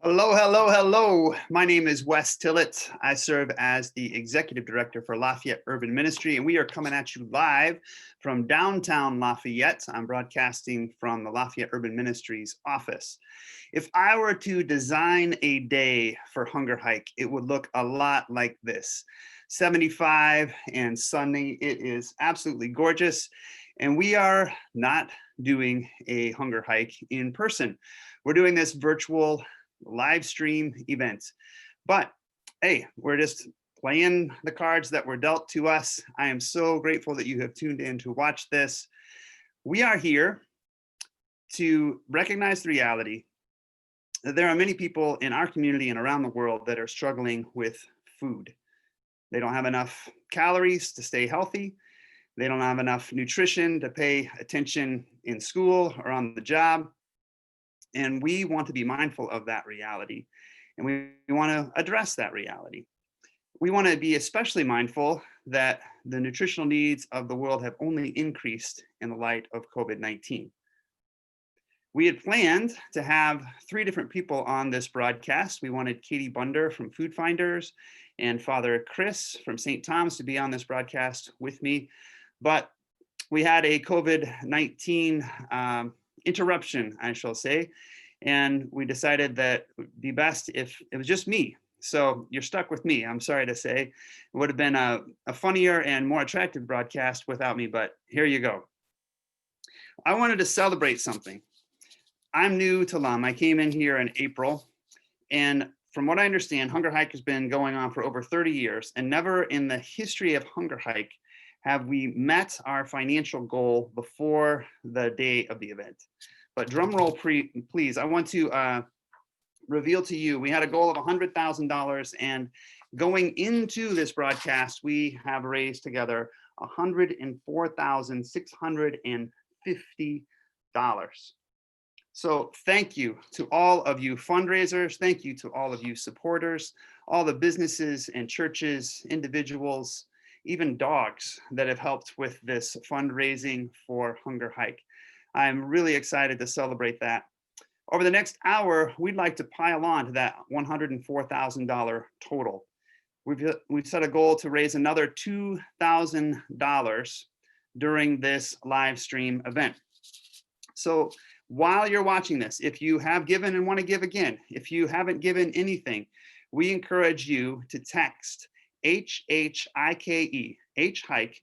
Hello, hello, hello. My name is Wes Tillett. I serve as the Executive Director for Lafayette Urban Ministry, and we are coming at you live from downtown Lafayette. I'm broadcasting from the Lafayette Urban Ministries office. If I were to design a day for Hunger Hike, it would look a lot like this. 75 and sunny. It is absolutely gorgeous. And we are not doing a Hunger Hike in person. We're doing this virtual live stream event. But hey, we're just playing the cards that were dealt to us. I am so grateful that you have tuned in to watch this. We are here to recognize the reality that there are many people in our community and around the world that are struggling with food. They don't have enough calories to stay healthy. They don't have enough nutrition to pay attention in school or on the job. And we want to be mindful of that reality. And we want to address that reality. We want to be especially mindful that the nutritional needs of the world have only increased in the light of COVID-19. We had planned to have 3 different people on this broadcast. We wanted Katie Bunder from Food Finders and Father Chris from St. Thomas to be on this broadcast with me. But we had a COVID-19 interruption, I shall say, and we decided that it would be best if it was just me. So you're stuck with me, I'm sorry to say. It would have been a funnier and more attractive broadcast without me, but here you go. I wanted to celebrate something. I'm new to LUM. I came in here in April, and from what I understand, Hunger Hike has been going on for over 30 years, and never in the history of Hunger Hike have we met our financial goal before the day of the event. But drum roll, please. I want to reveal to you, we had a goal of $100,000, and going into this broadcast, we have raised together $104,650. So thank you to all of you fundraisers. Thank you to all of you supporters, all the businesses and churches, individuals, even dogs that have helped with this fundraising for Hunger Hike. I'm really excited to celebrate that. Over the next hour, we'd like to pile on to that $104,000 total. We've set a goal to raise another $2,000 during this live stream event. So while you're watching this, if you have given and want to give again, if you haven't given anything, we encourage you to text HHIKE, H-Hike,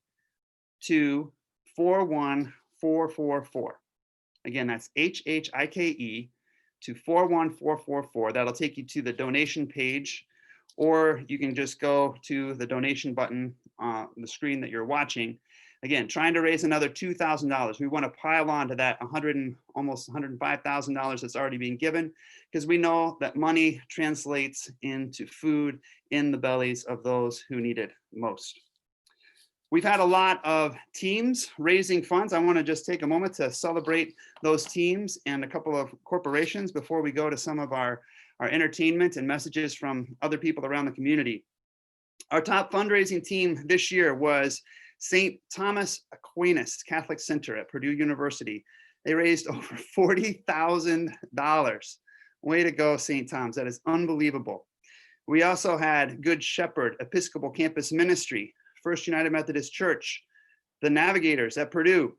to 41444. Again, that's HHIKE to 41444. That'll take you to the donation page, or you can just go to the donation button on the screen that you're watching. Again, trying to raise another $2,000. We want to pile on to that almost $105,000 that's already being given, because we know that money translates into food in the bellies of those who need it most. We've had a lot of teams raising funds. I want to just take a moment to celebrate those teams and a couple of corporations before we go to some of our entertainment and messages from other people around the community. Our top fundraising team this year was St. Thomas Aquinas Catholic Center at Purdue University. They raised over $40,000. Way to go, St. Thomas. That is unbelievable. We also had Good Shepherd Episcopal Campus Ministry, First United Methodist Church, the Navigators at Purdue,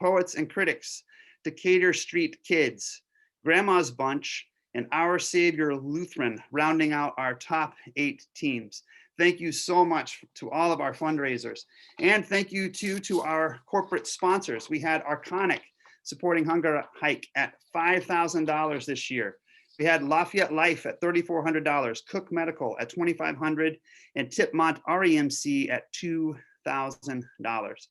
Poets and Critics, Decatur Street Kids, Grandma's Bunch, and Our Savior Lutheran, rounding out our top 8 teams. Thank you so much to all of our fundraisers. And thank you to our corporate sponsors. We had Arconic supporting Hunger Hike at $5,000 this year. We had Lafayette Life at $3,400, Cook Medical at $2,500, and Tipmont REMC at $2,000.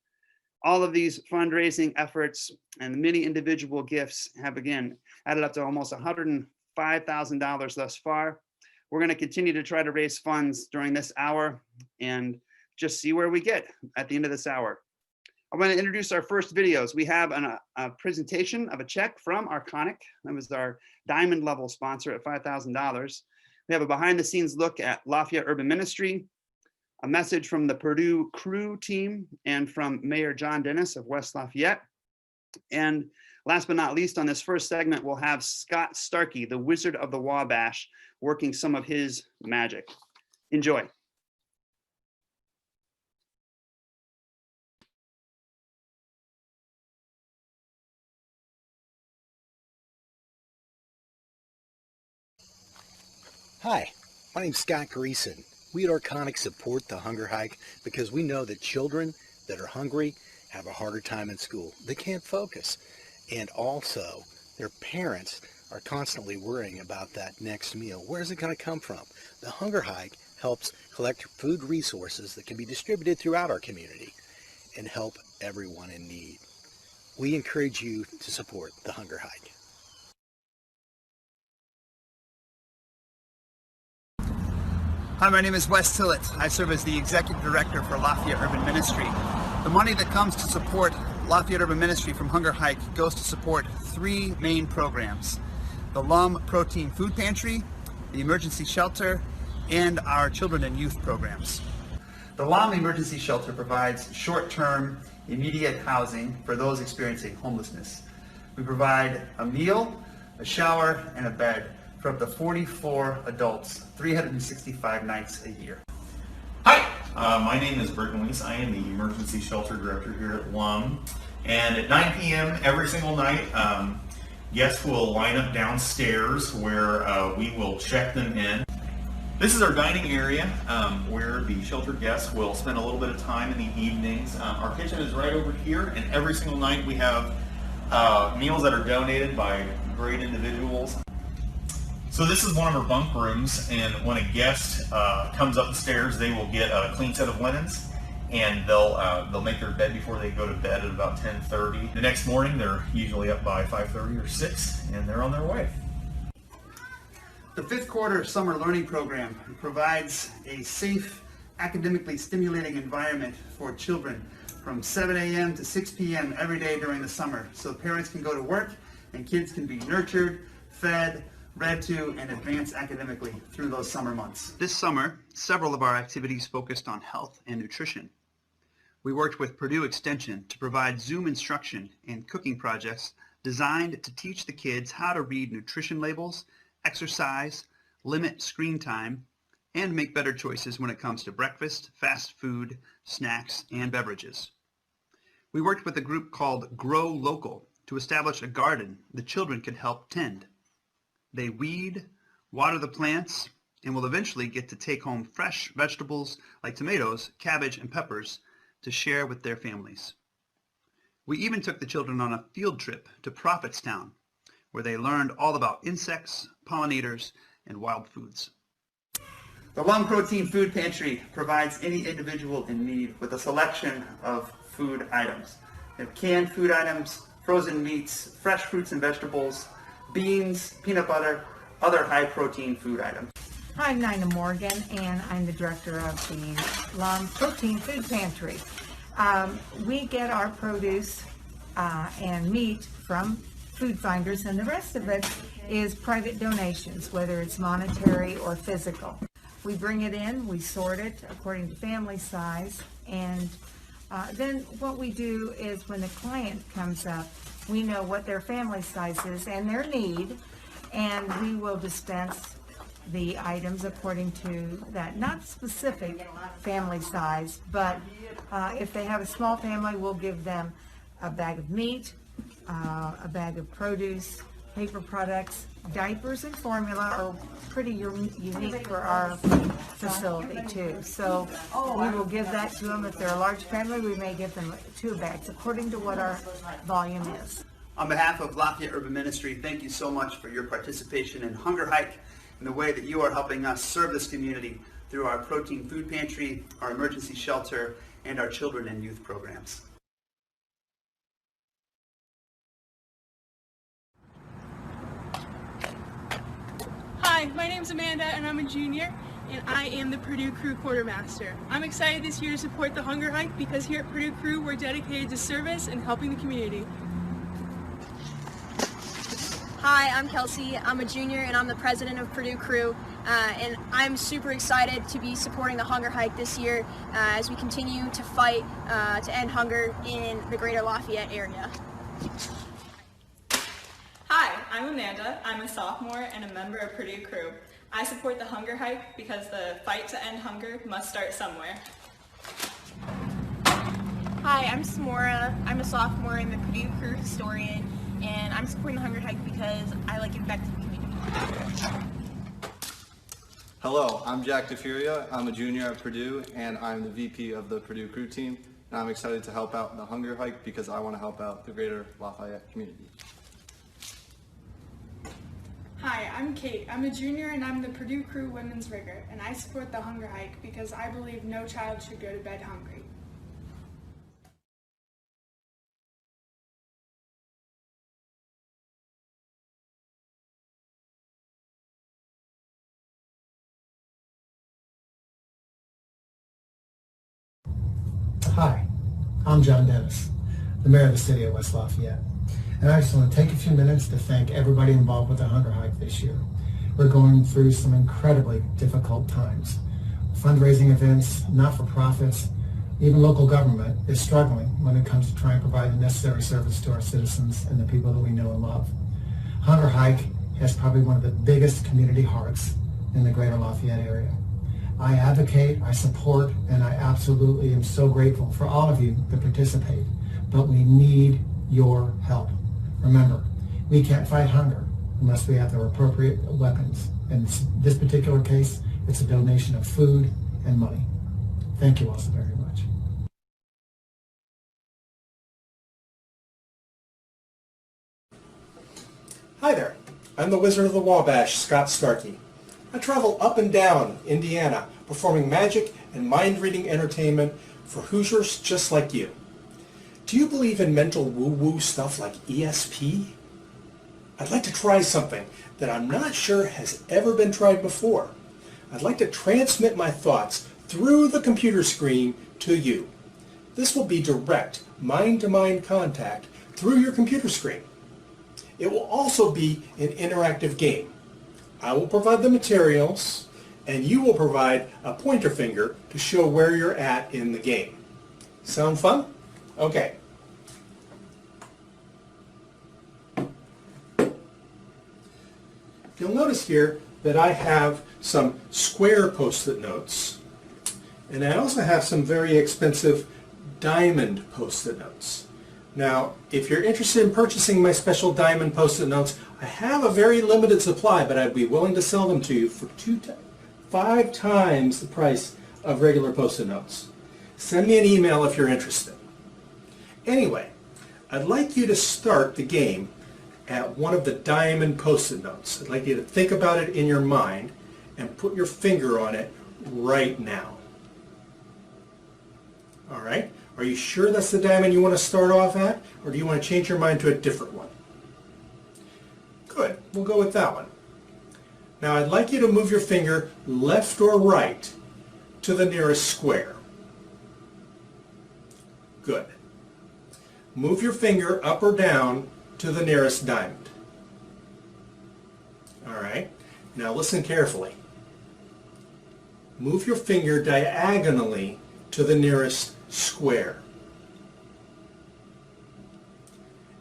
All of these fundraising efforts and the many individual gifts have again added up to almost $105,000 thus far. We're going to continue to try to raise funds during this hour and just see where we get at the end of this hour. I want to introduce our first videos. We have a presentation of a check from Arconic. That was our diamond level sponsor at $5,000. We have a behind the scenes look at Lafayette Urban Ministry, a message from the Purdue Crew team and from Mayor John Dennis of West Lafayette, and Last but not least, on this first segment, we'll have Scott Starkey, the Wizard of the Wabash, working some of his magic. Enjoy. Hi, my name's Scott Greason. We at Arconic support the hunger hike because we know that children that are hungry have a harder time in school. They can't focus. And also, their parents are constantly worrying about that next meal. Where's it going to come from? The hunger hike helps collect food resources that can be distributed throughout our community and help everyone in need. We encourage you to support the hunger hike. Hi, my name is Wes Tillett. I serve as the Executive Director for Lafayette Urban Ministry. The money that comes to support Lafayette Urban Ministry from Hunger Hike goes to support three main programs: the LUM Protein Food Pantry, the Emergency Shelter, and our Children and Youth programs. The LUM Emergency Shelter provides short-term, immediate housing for those experiencing homelessness. We provide a meal, a shower, and a bed for up to 44 adults, 365 nights a year. Hi, my name is Burton Weiss. I am the Emergency Shelter Director here at LUM. And at 9 p.m. every single night, guests will line up downstairs where we will check them in. This is our dining area where the shelter guests will spend a little bit of time in the evenings. Our kitchen is right over here, and every single night we have meals that are donated by great individuals. So this is one of our bunk rooms, and when a guest comes up the stairs, they will get a clean set of linens, and they'll make their bed before they go to bed at about 10:30. The next morning, they're usually up by 5:30 or 6, and they're on their way. The fifth quarter summer learning program provides a safe, academically stimulating environment for children from 7 a.m. to 6 p.m. every day during the summer, so parents can go to work and kids can be nurtured, fed, read to, and advance academically through those summer months. This summer, several of our activities focused on health and nutrition. We worked with Purdue Extension to provide Zoom instruction and cooking projects designed to teach the kids how to read nutrition labels, exercise, limit screen time, and make better choices when it comes to breakfast, fast food, snacks, and beverages. We worked with a group called Grow Local to establish a garden the children could help tend. They weed, water the plants, and will eventually get to take home fresh vegetables like tomatoes, cabbage, and peppers to share with their families. We even took the children on a field trip to Prophetstown, where they learned all about insects, pollinators, and wild foods. The LUM Protein Food Pantry provides any individual in need with a selection of food items. They have canned food items, frozen meats, fresh fruits and vegetables, beans, peanut butter, other high-protein food items. I'm Nina Morgan, and I'm the director of the LUM Protein Food Pantry. We get our produce and meat from food finders, and the rest of it is private donations, whether it's monetary or physical. We bring it in, we sort it according to family size, and then what we do is when the client comes up, we know what their family size is and their need, and we will dispense the items according to that, not specific family size, but if they have a small family, we'll give them a bag of meat, a bag of produce, paper products, diapers, and formula are pretty unique for our facility too. So we will give that to them. If they're a large family, we may give them 2 bags according to what our volume is. On behalf of Lafayette Urban Ministry, thank you so much for your participation in Hunger Hike and the way that you are helping us serve this community through our Protein Food Pantry, our Emergency Shelter, and our Children and Youth programs. Hi, my name's Amanda and I'm a junior, and I am the Purdue Crew quartermaster. I'm excited this year to support the Hunger Hike because here at Purdue Crew we're dedicated to service and helping the community. Hi, I'm Kelsey. I'm a junior and I'm the president of Purdue Crew, and I'm super excited to be supporting the Hunger Hike this year as we continue to fight to end hunger in the greater Lafayette area. I'm Amanda. I'm a sophomore and a member of Purdue Crew. I support the hunger hike because the fight to end hunger must start somewhere. Hi, I'm Samora. I'm a sophomore and the Purdue Crew historian, and I'm supporting the hunger hike because I like giving back to the community. Hello, I'm Jack DeFuria. I'm a junior at Purdue, and I'm the VP of the Purdue Crew team. And I'm excited to help out in the hunger hike because I want to help out the greater Lafayette community. Hi, I'm Kate. I'm a junior and I'm the Purdue Crew Women's Rigger, and I support the hunger hike because I believe no child should go to bed hungry. Hi, I'm John Dennis, the mayor of the city of West Lafayette. And I just want to take a few minutes to thank everybody involved with the hunger hike this year. We're going through some incredibly difficult times. Fundraising events, not-for-profits, even local government is struggling when it comes to trying to provide the necessary service to our citizens and the people that we know and love. Hunger hike has probably one of the biggest community hearts in the greater Lafayette area. I advocate, I support, and I absolutely am so grateful for all of you that participate, but we need your help. Remember, we can't fight hunger unless we have the appropriate weapons. In this particular case, it's a donation of food and money. Thank you all so very much. Hi there, I'm the Wizard of the Wabash, Scott Starkey. I travel up and down Indiana performing magic and mind-reading entertainment for Hoosiers just like you. Do you believe in mental woo-woo stuff like ESP? I'd like to try something that I'm not sure has ever been tried before. I'd like to transmit my thoughts through the computer screen to you. This will be direct mind-to-mind contact through your computer screen. It will also be an interactive game. I will provide the materials, and you will provide a pointer finger to show where you're at in the game. Sound fun? Okay. You'll notice here that I have some square post-it notes, and I also have some very expensive diamond post-it notes. Now, if you're interested in purchasing my special diamond post-it notes, I have a very limited supply, but I'd be willing to sell them to you for 5 times the price of regular post-it notes. Send me an email if you're interested. Anyway, I'd like you to start the game at one of the diamond post-it notes. I'd like you to think about it in your mind and put your finger on it right now. All right? Are you sure that's the diamond you want to start off at, or do you want to change your mind to a different one? Good, we'll go with that one. Now I'd like you to move your finger left or right to the nearest square. Good. Move your finger up or down to the nearest diamond. All right, now listen carefully. Move your finger diagonally to the nearest square.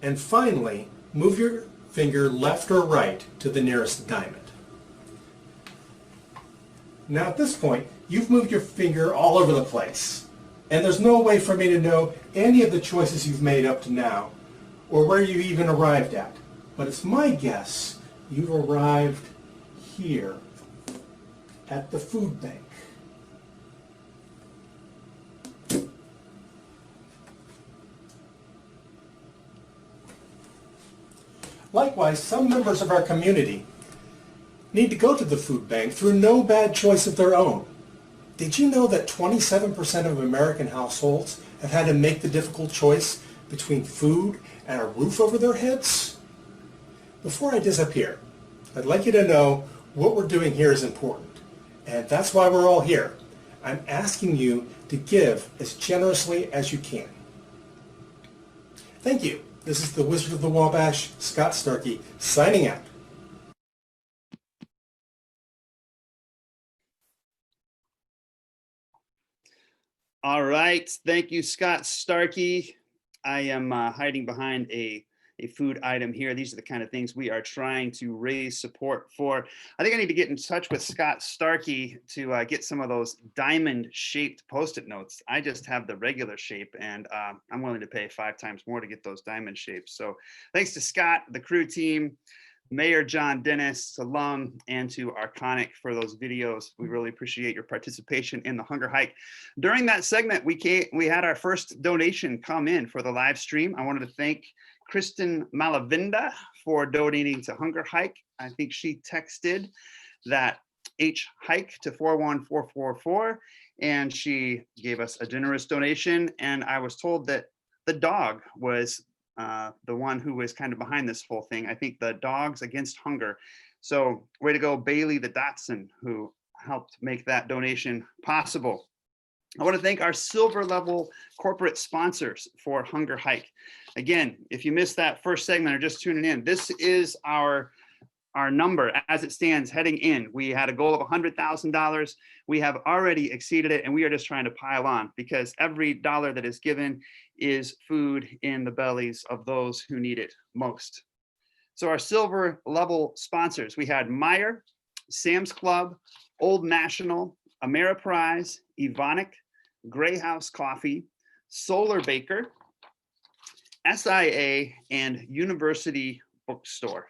And finally, move your finger left or right to the nearest diamond. Now at this point, you've moved your finger all over the place, and there's no way for me to know any of the choices you've made up to now, or where you even arrived at. But it's my guess you've arrived here at the food bank. Likewise, some members of our community need to go to the food bank through no bad choice of their own. Did you know that 27% of American households have had to make the difficult choice between food and a roof over their heads? Before I disappear, I'd like you to know what we're doing here is important, and that's why we're all here. I'm asking you to give as generously as you can. Thank you. This is the Wizard of the Wabash, Scott Starkey, signing out. All right. Thank you, Scott Starkey. I am hiding behind a a food item here. These are the kind of things we are trying to raise support for. I think I need to get in touch with Scott Starkey to get some of those diamond shaped Post-it notes. I just have the regular shape, and I'm willing to pay 5 times more to get those diamond shapes. So thanks to Scott, the crew team, Mayor John Dennis, alum, and to Arconic for those videos. We really appreciate your participation in the Hunger Hike. During that segment, we had our first donation come in for the live stream. I wanted to thank Kristen Malavinda for donating to Hunger Hike. I think she texted that H hike to 41444, and she gave us a generous donation. And I was told that the dog was the one who was kind of behind this whole thing. I think the Dogs Against Hunger. So way to go, Bailey the Dachshund, who helped make that donation possible. I want to thank our silver level corporate sponsors for Hunger Hike. Again, if you missed that first segment or just tuning in, this is our number as it stands heading in. We had a goal of $100,000. We have already exceeded it, and we are just trying to pile on because every dollar that is given is food in the bellies of those who need it most. So our silver level sponsors, we had Meijer, Sam's Club, Old National, Ameriprise, Evonik, Grey House Coffee, Solar Baker, SIA, and University Bookstore.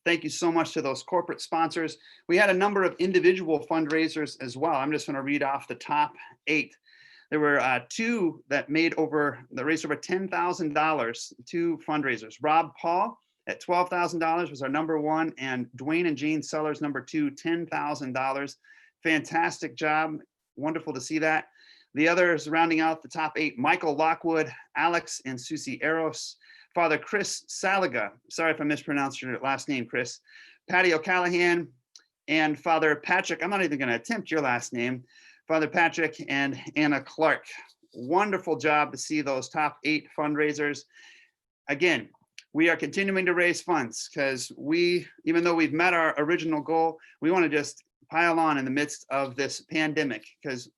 Thank you so much to those corporate sponsors. We had a number of individual fundraisers as well. I'm just going to read off the top 8. There were 2 that raised over $10,000, 2 fundraisers. Rob Paul at $12,000 was our number 1, and Dwayne and Jean Sellers, number 2, $10,000. Fantastic job. Wonderful to see that. The others rounding out the top 8, Michael Lockwood, Alex and Susie Eros, Father Chris Saliga, sorry if I mispronounced your last name, Chris, Patty O'Callahan, and Father Patrick, I'm not even going to attempt your last name, Father Patrick and Anna Clark. Wonderful job to see those top 8 fundraisers. Again, we are continuing to raise funds because even though we've met our original goal, we want to just pile on in the midst of this pandemic because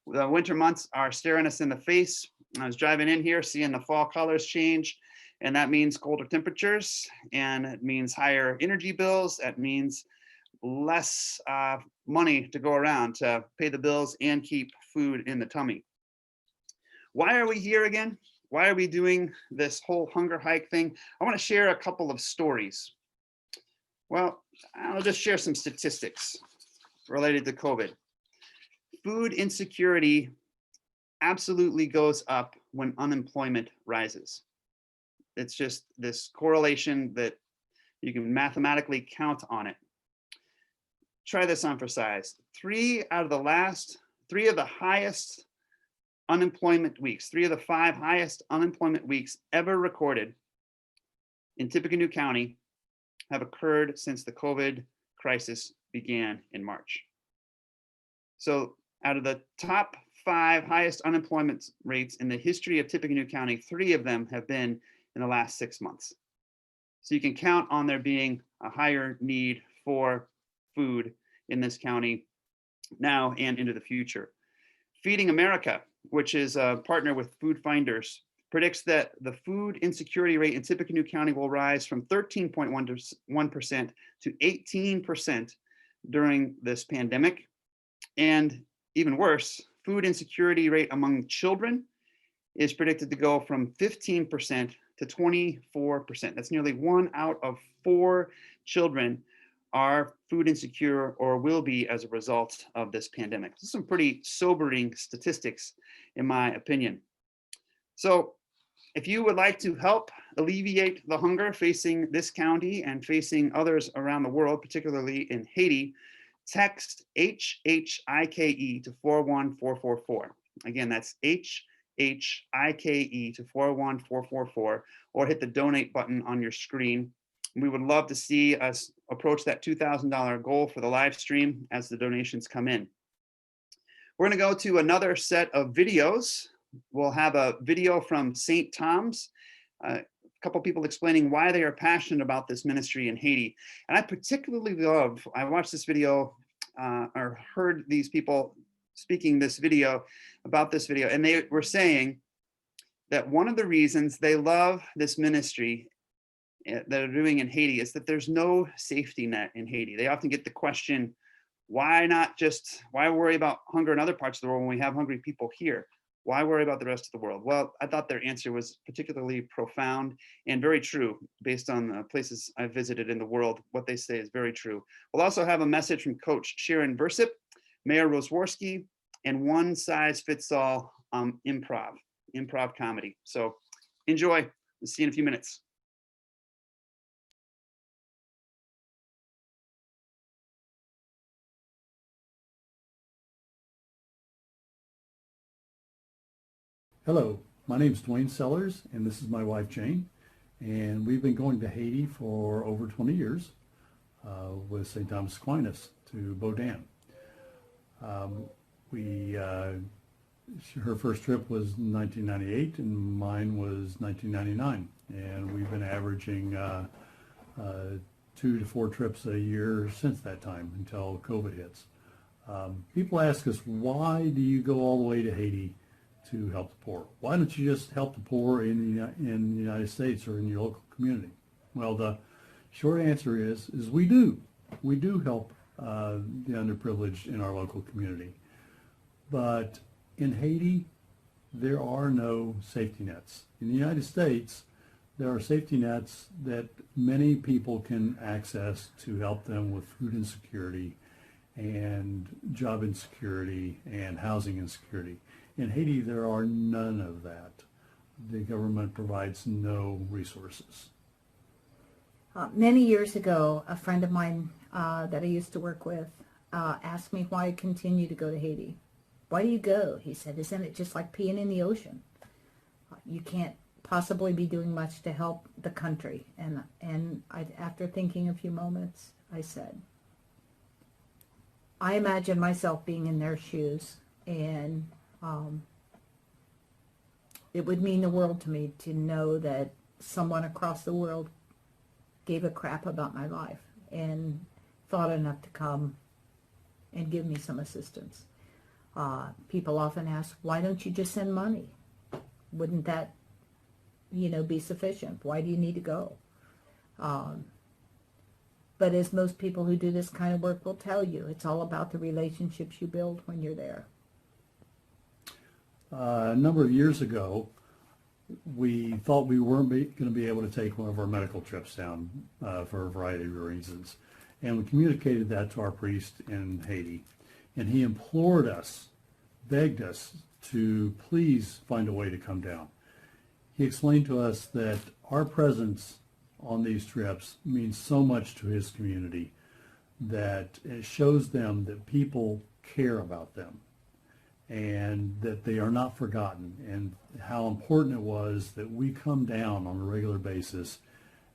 the winter months are staring us in the face. I was driving in here, seeing the fall colors change, and that means colder temperatures, and it means higher energy bills. That means less money to go around to pay the bills and keep food in the tummy. Why are we here again? Why are we doing this whole Hunger Hike thing? I want to share a couple of stories. Well, I'll just share some statistics related to COVID. Food insecurity absolutely goes up when unemployment rises. It's just this correlation that you can mathematically count on it. Try this on for size. 3 of the highest unemployment weeks, 3 of the 5 highest unemployment weeks ever recorded in Tippecanoe County have occurred since the COVID crisis began in March. So out of the top 5 highest unemployment rates in the history of Tippecanoe County, 3 of them have been in the last 6 months. So you can count on there being a higher need for food in this county now and into the future. Feeding America, which is a partner with Food Finders, predicts that the food insecurity rate in Tippecanoe County will rise from 13.1% to 18% during this pandemic. And even worse, food insecurity rate among children is predicted to go from 15% to 24%. That's nearly 1 out of 4 children are food insecure or will be as a result of this pandemic. This is some pretty sobering statistics, in my opinion. So if you would like to help alleviate the hunger facing this county and facing others around the world, particularly in Haiti, text HHIKE to 41444. Again, that's HHIKE to 41444, or hit the donate button on your screen. We would love to see us approach that $2,000 goal for the live stream as the donations come in. We're going to go to another set of videos. We'll have a video from St. Thomas, a couple people explaining why they are passionate about this ministry in Haiti. And I particularly I watched this video or heard these people speaking about this video, and they were saying that one of the reasons they love this ministry that are doing in Haiti is that there's no safety net in Haiti. They often get the question, why worry about hunger in other parts of the world when we have hungry people here? Why worry about the rest of the world? Well, I thought their answer was particularly profound and very true based on the places I've visited in the world. What they say is very true. We'll also have a message from Coach Sharon Versip, Mayor Rosworski, and one size fits all improv comedy. So enjoy. We'll see you in a few minutes. Hello, my name is Dwayne Sellers, and this is my wife Jane, and we've been going to Haiti for over 20 years with St. Thomas Aquinas to Baudin. Her first trip was 1998, and mine was 1999, and we've been averaging 2 to 4 trips a year since that time until COVID hits. People ask us, why do you go all the way to Haiti to help the poor? Why don't you just help the poor in the United States or in your local community? Well, the short answer is we do. We do help the underprivileged in our local community. But in Haiti, there are no safety nets. In the United States, there are safety nets that many people can access to help them with food insecurity and job insecurity and housing insecurity. In Haiti, there are none of that. The government provides no resources. Many years ago, a friend of mine that I used to work with asked me why I continue to go to Haiti. Why do you go? He said, isn't it just like peeing in the ocean? You can't possibly be doing much to help the country. And after thinking a few moments, I said, I imagine myself being in their shoes, and it would mean the world to me to know that someone across the world gave a crap about my life and thought enough to come and give me some assistance. People often ask, why don't you just send money? Wouldn't that, be sufficient? Why do you need to go? But as most people who do this kind of work will tell you, it's all about the relationships you build when you're there. A number of years ago, we thought we weren't going to be able to take one of our medical trips down for a variety of reasons. And we communicated that to our priest in Haiti. And he implored us, begged us to please find a way to come down. He explained to us that our presence on these trips means so much to his community that it shows them that people care about them and that they are not forgotten, and how important it was that we come down on a regular basis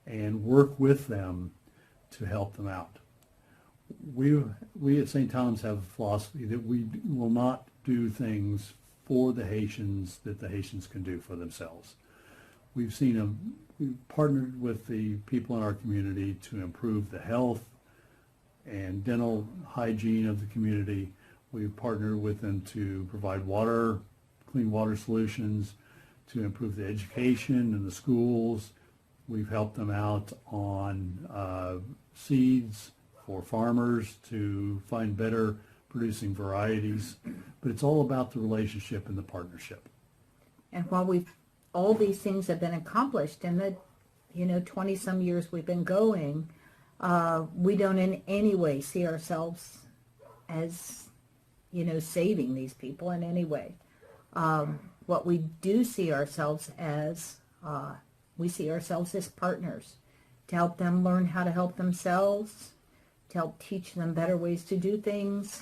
and work with them to help them out. We at St. Thomas have a philosophy that we will not do things for the Haitians that the Haitians can do for themselves. We've partnered with the people in our community to improve the health and dental hygiene of the community. We've partnered with them to provide clean water solutions, to improve the education in the schools. We've helped them out on seeds for farmers to find better producing varieties. But it's all about the relationship and the partnership. And while all these things have been accomplished in the 20-some years we've been going, we don't in any way see ourselves as saving these people in any way. What we do see ourselves as, we see ourselves as partners to help them learn how to help themselves, to help teach them better ways to do things,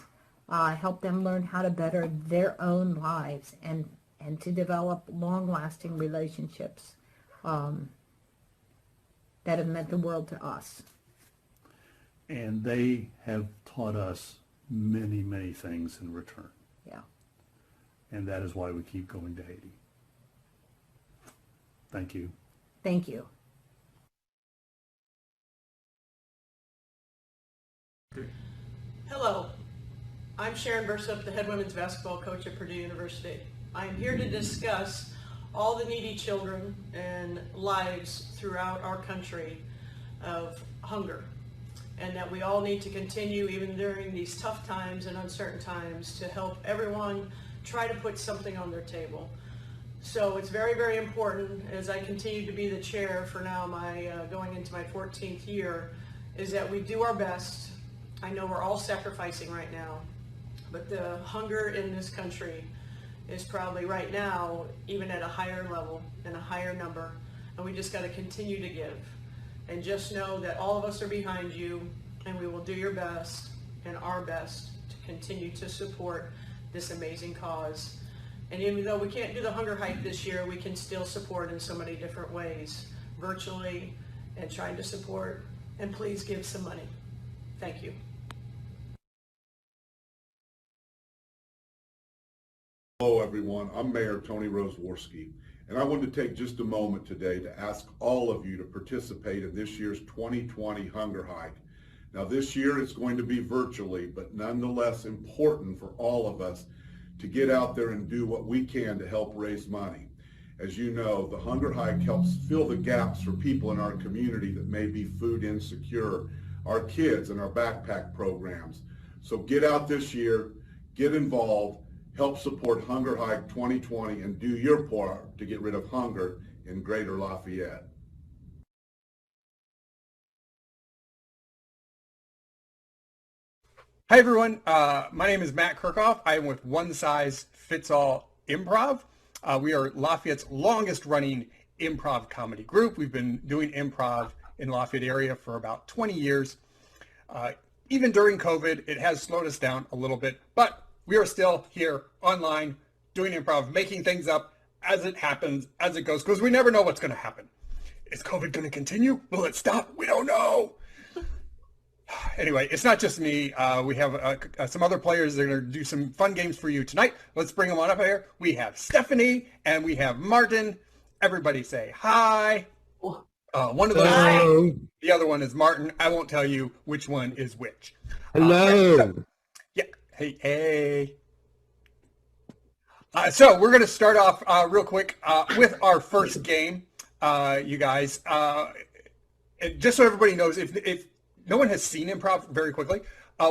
help them learn how to better their own lives, and to develop long-lasting relationships that have meant the world to us. And they have taught us many, many things in return. Yeah. And that is why we keep going to Haiti. Thank you. Thank you. Hello, I'm Sharon Bursup, the head women's basketball coach at Purdue University. I am here to discuss all the needy children and lives throughout our country of hunger, and that we all need to continue, even during these tough times and uncertain times, to help everyone try to put something on their table. So it's very, very important, as I continue to be the chair for now, going into my 14th year, is that we do our best. I know we're all sacrificing right now, but the hunger in this country is probably right now even at a higher level and a higher number, and we just got to continue to give. And just know that all of us are behind you, and we will do your best and our best to continue to support this amazing cause. And even though we can't do the hunger hike this year, we can still support in so many different ways, virtually, and trying to support. And please give some money. Thank you. Hello everyone, I'm Mayor Tony Roseworski, and I wanted to take just a moment today to ask all of you to participate in this year's 2020 Hunger Hike. Now this year it's going to be virtually, but nonetheless important for all of us to get out there and do what we can to help raise money. As you know, the Hunger Hike helps fill the gaps for people in our community that may be food insecure, our kids and our backpack programs. So get out this year, get involved, help support Hunger Hike 2020, and do your part to get rid of hunger in Greater Lafayette. Hi everyone, my name is Matt Kirchhoff. I am with One Size Fits All Improv. We are Lafayette's longest running improv comedy group. We've been doing improv in Lafayette area for about 20 years. Even during COVID, it has slowed us down a little bit, but we are still here online doing improv, making things up as it happens, as it goes, because we never know what's going to happen. Is COVID going to continue? Will it stop? We don't know. Anyway, it's not just me. We have some other players that are going to do some fun games for you tonight. Let's bring them on up here. We have Stephanie and we have Martin. Everybody say hi. One of those, the other one is Martin. I won't tell you which one is which. Hello. Yeah. Hey. So we're going to start off real quick with our first game, you guys. Just so everybody knows, if no one has seen improv, very quickly,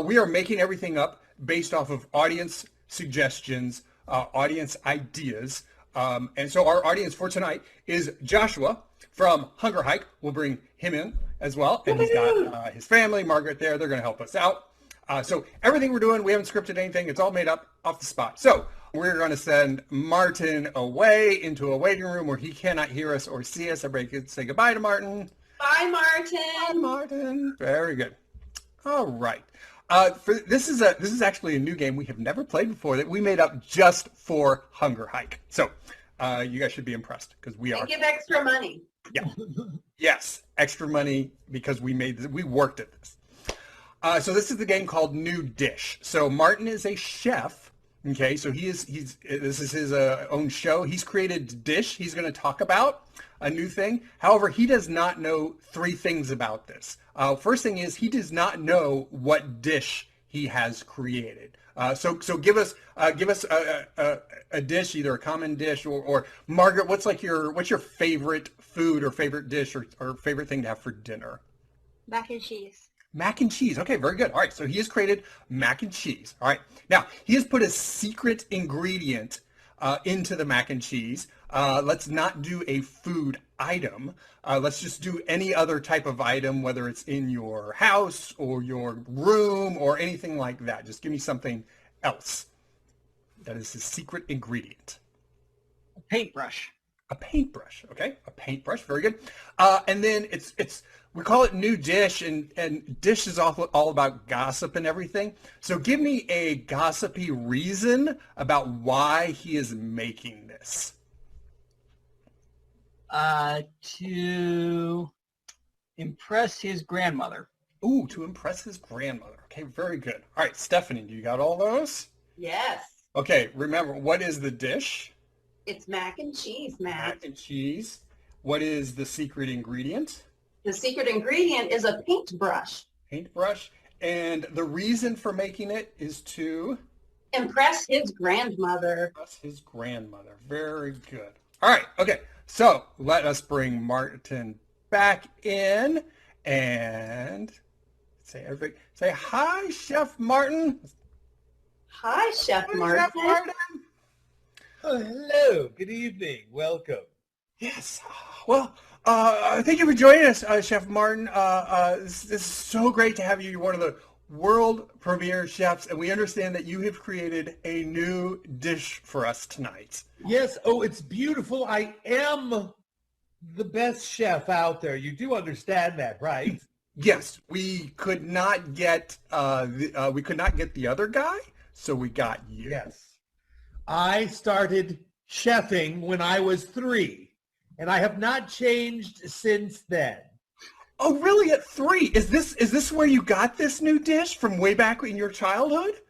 we are making everything up based off of audience suggestions, audience ideas. And so our audience for tonight is Joshua from Hunger Hike. We'll bring him in as well. And he's got his family, Margaret there. They're going to help us out. So everything we're doing, we haven't scripted anything. It's all made up off the spot. So we're going to send Martin away into a waiting room where he cannot hear us or see us. Everybody can say goodbye to Martin. Bye, Martin. Bye, Martin. Very good. All right. This is actually a new game we have never played before that we made up just for Hunger Hike. So you guys should be impressed because we are. Give extra money. Yeah. Yes, extra money because we worked at this. So this is the game called New Dish. So Martin is a chef. Okay, so this is his own show. He's created a dish he's going to talk about, a new thing. However, he does not know 3 things about this. First thing is he does not know what dish he has created. So give us a dish, either a common dish or Margaret, what's your favorite food or favorite dish or favorite thing to have for dinner? Mac and cheese. Mac and cheese. Okay, very good. All right, so he has created mac and cheese. All right, now he has put a secret ingredient into the mac and cheese. Let's not do a food item. Let's just do any other type of item, whether it's in your house or your room or anything like that. Just give me something else. That is his secret ingredient. A paintbrush. A paintbrush. Okay, a paintbrush. Very good. And then we call it New Dish, and dish is all about gossip and everything. So give me a gossipy reason about why he is making this. To impress his grandmother. Ooh, to impress his grandmother. Okay, very good. All right, Stephanie, do you got all those? Yes. Okay, remember, what is the dish? It's mac and cheese, Matt. Mac and cheese. What is the secret ingredient? The secret ingredient is a paintbrush. Paintbrush. And the reason for making it is to? Impress his grandmother. Impress his grandmother. Very good. All All right. Okay. So let us bring Martin back in and say hi, Chef Martin. Hi, Chef Martin. Chef Martin. Oh, hello. Good evening. Welcome. Yes. Well, thank you for joining us, Chef Martin. This is so great to have you. You're one of the world premiere chefs, and we understand that you have created a new dish for us tonight. Yes. Oh, it's beautiful. I am the best chef out there. You do understand that, right? Yes. We could not get the other guy, so we got you. Yes. I started chefing when I was 3, and I have not changed since then. Oh, really? At 3? Is this where you got this new dish from way back in your childhood?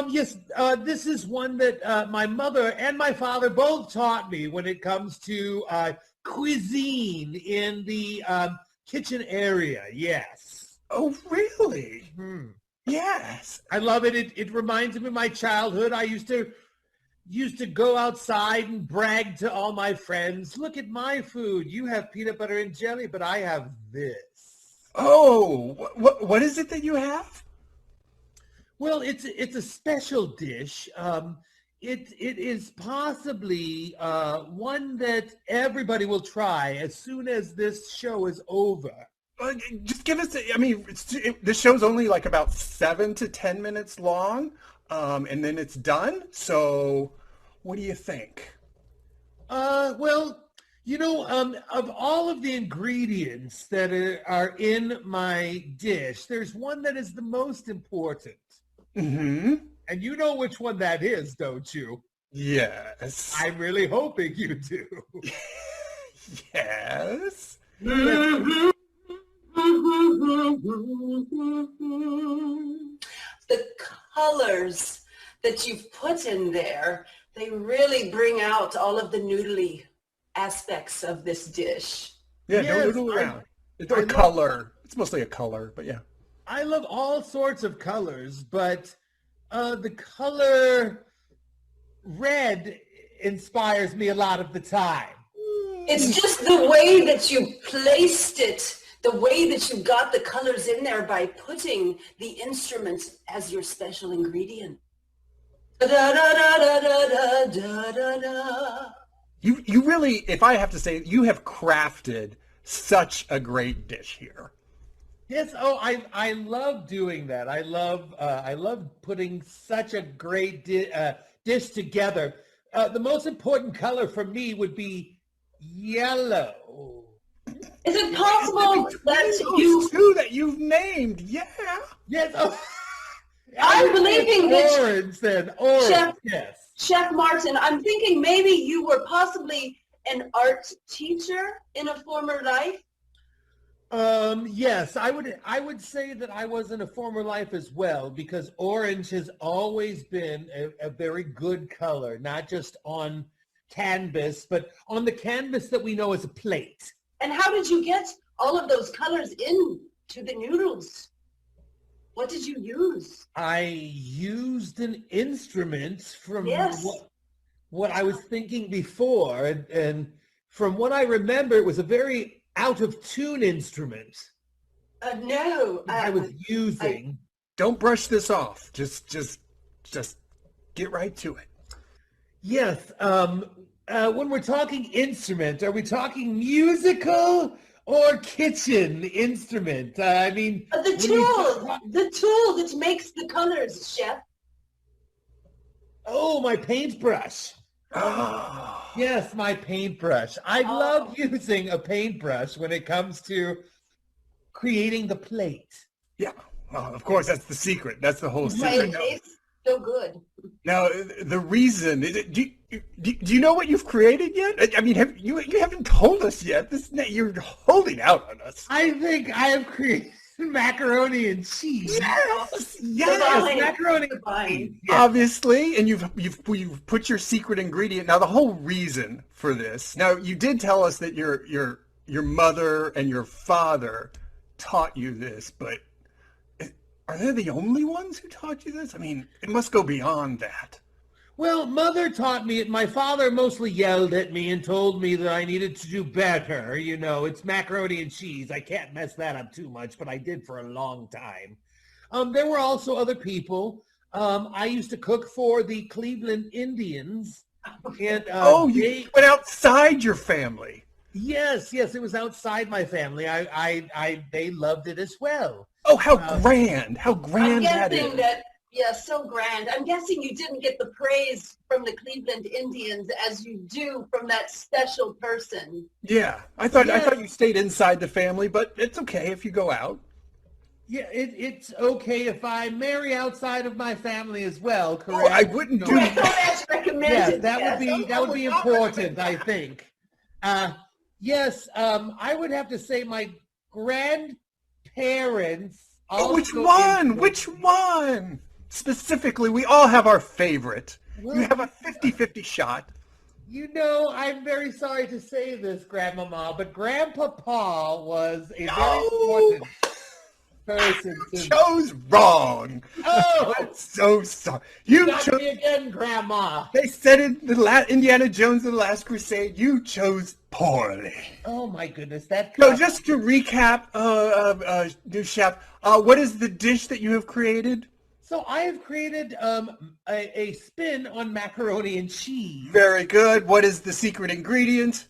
Yes. This is one that my mother and my father both taught me when it comes to cuisine in the kitchen area. Yes. Oh, really? Hmm. Yes. I love it. It reminds me of my childhood. I used to go outside and brag to all my friends, look at my food. You have peanut butter and jelly, but I have this. Oh, what is it that you have? Well, it's a special dish. It is possibly one that everybody will try as soon as this show is over. Just give us, this show's only like about 7 to 10 minutes long, and then it's done. So what do you think? Well, of all of the ingredients that are in my dish, there's one that is the most important. Mm-hmm. And you know which one that is, don't you? Yes. I'm really hoping you do. Yes. The colors that you've put in there, they really bring out all of the noodly aspects of this dish. Yeah, Yes, don't noodle around. It's a color. It's mostly a color, but yeah. I love all sorts of colors, but the color red inspires me a lot of the time. It's just the way that you placed it, the way that you got the colors in there by putting the instruments as your special ingredient. Da, da, da, da, da, da, da, da. You really, if I have to say, you have crafted such a great dish here. Yes. Oh, I love doing that. I love putting such a great dish together. The most important color for me would be yellow. Is it possible that two that you've named? Yeah. Yes. Oh. I'm believing that orange. Then orange. Chef, yes. Chef Martin, I'm thinking maybe you were possibly an art teacher in a former life. Yes, I would say that I was in a former life as well, because orange has always been a very good color, not just on canvas, but on the canvas that we know as a plate. And how did you get all of those colors into the noodles? What did you use? I used an instrument from Yes. what I was thinking before, and from what I remember, it was a very out of tune instrument. No. I was using. Don't brush this off. Just get right to it. Yes. When we're talking instrument, are we talking musical or kitchen instrument? The tool that makes the colors, Chef. Oh, my paintbrush. Oh. Yes, my paintbrush. I love using a paintbrush when it comes to creating the plate. Yeah. Well, of course, that's the secret. That's the whole Right, secret. it tastes so good. Now, the reason, do you know what you've created yet? I mean, you haven't told us yet. You're holding out on us. I think I have created macaroni and cheese. Yes, macaroni and cheese. Yes. Obviously, and you've put your secret ingredient. Now, the whole reason for this. Now, you did tell us that your mother and your father taught you this, but are they the only ones who taught you this? I mean, it must go beyond that. Well, Mother taught me it. My father mostly yelled at me and told me that I needed to do better. You know, it's macaroni and cheese. I can't mess that up too much, but I did for a long time. There were also other people. I used to cook for the Cleveland Indians. And you went outside your family. Yes, it was outside my family. They loved it as well. Oh, how grand! How grand I'm that guessing is. that, yeah, so grand. I'm guessing you didn't get the praise from the Cleveland Indians as you do from that special person. Yeah, I thought you stayed inside the family, but it's okay if you go out. Yeah, it's okay if I marry outside of my family as well, correct? Oh, I wouldn't do that. That's recommended. Yeah, that would be important, I think. Yes, I would have to say my grandparents. Oh, which one? Which one? Specifically, we all have our favorite. Well, you have a 50-50 shot. You know, I'm very sorry to say this, Grandmama, but Grandpapa was a very important person to chose wrong. Oh, I'm so sorry. You got chose me again, Grandma. They said in Indiana Jones and the Last Crusade, you chose poorly. Oh my goodness, that. So just to recap, new chef, what is the dish that you have created? So I have created a spin on macaroni and cheese. Very good. What is the secret ingredient?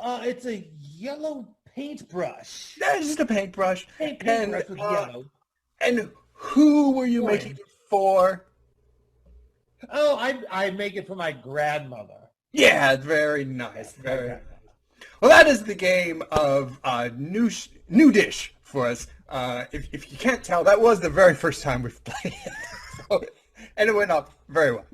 It's a yellow paintbrush. That's just a paintbrush. Paintbrush with yellow. And who were you making it for? Oh, I make it for my grandmother. Yeah, very nice. Very nice. Well, that is the game of new dish for us. If you can't tell, that was the very first time we've played it. And it went off very well.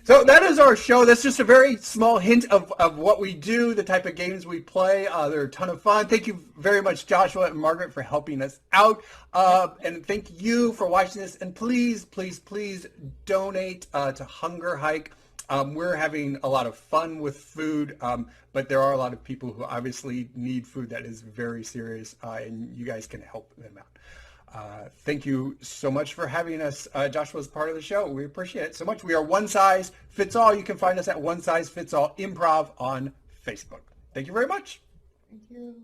So that is our show. That's just a very small hint of what we do, the type of games we play. They're a ton of fun. Thank you very much, Joshua and Margaret, for helping us out. And thank you for watching this. And please, please, please donate to Hunger Hike. We're having a lot of fun with food, but there are a lot of people who obviously need food that is very serious, and you guys can help them out. Thank you so much for having us, Joshua, as part of the show. We appreciate it so much. We are One Size Fits All. You can find us at One Size Fits All Improv on Facebook. Thank you very much. Thank you.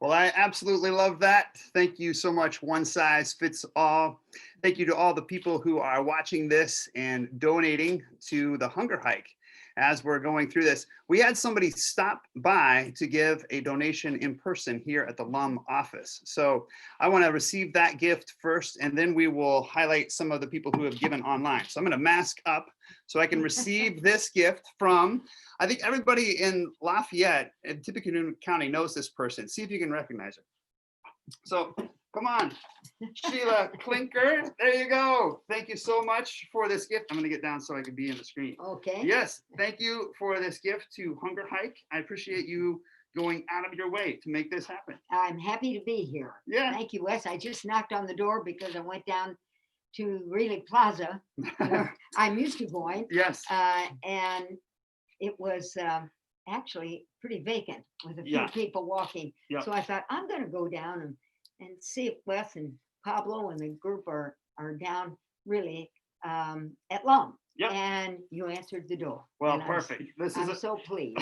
Well, I absolutely love that. Thank you so much, One Size Fits All. Thank you to all the people who are watching this and donating to the Hunger Hike. As we're going through this, we had somebody stop by to give a donation in person here at the LUM office. So I want to receive that gift first, and then we will highlight some of the people who have given online. So I'm going to mask up so I can receive this gift from, I think everybody in Lafayette and Tippecanoe County knows this person. See if you can recognize her. So come on, Sheila Klinker. There you go. Thank you so much for this gift. I'm going to get down so I can be in the screen. Okay. Yes. Thank you for this gift to Hunger Hike. I appreciate you going out of your way to make this happen. I'm happy to be here. Yeah. Thank you, Wes. I just knocked on the door because I went down to Greeley Plaza. I'm used to going. Yes. And it was actually pretty vacant with a few Yeah. people walking. Yeah. So I thought I'm going to go down and see if Wes and Pablo and the group are down really at LUM. Yep. And you answered the door. Well, And perfect. I'm so pleased.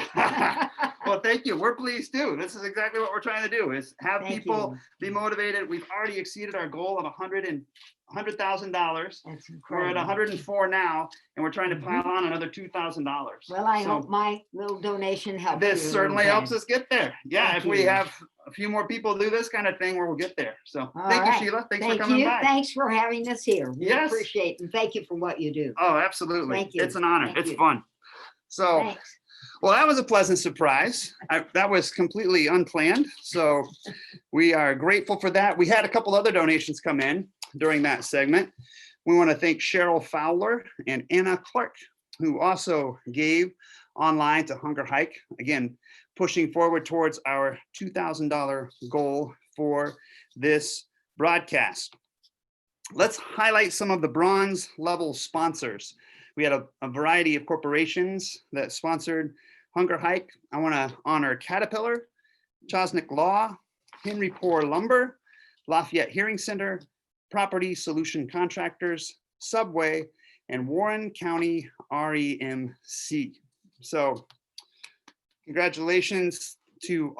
Well, thank you. We're pleased too. This is exactly what we're trying to do, is have Thank people you. be motivated. We've already exceeded our goal of $100,000. That's We're at incredible. 104 now, and we're trying to pile on another $2,000. Well, I So hope my little donation helps. this you a certainly little helps bit. us get there. Yeah, Thank if we you. have a few more people do this kind of thing, we'll get there. So All thank right. you, Sheila. Thanks Thank for coming you. by. Thanks for having us here. We Yes. appreciate it, and thank you for what you do. Oh, absolutely. Thank you. It's an honor. Thank It's you. fun. So, Thanks. well, that was a pleasant surprise. That was completely unplanned. So we are grateful for that. We had a couple other donations come in during that segment. We want to thank Cheryl Fowler and Anna Clark, who also gave online to Hunger Hike. Again, pushing forward towards our $2,000 goal for this broadcast. Let's highlight some of the bronze level sponsors. We had a variety of corporations that sponsored Hunger Hike. I want to honor Caterpillar, Chosnick Law, Henry Poor Lumber, Lafayette Hearing Center, Property Solution Contractors, Subway, and Warren County REMC. So congratulations to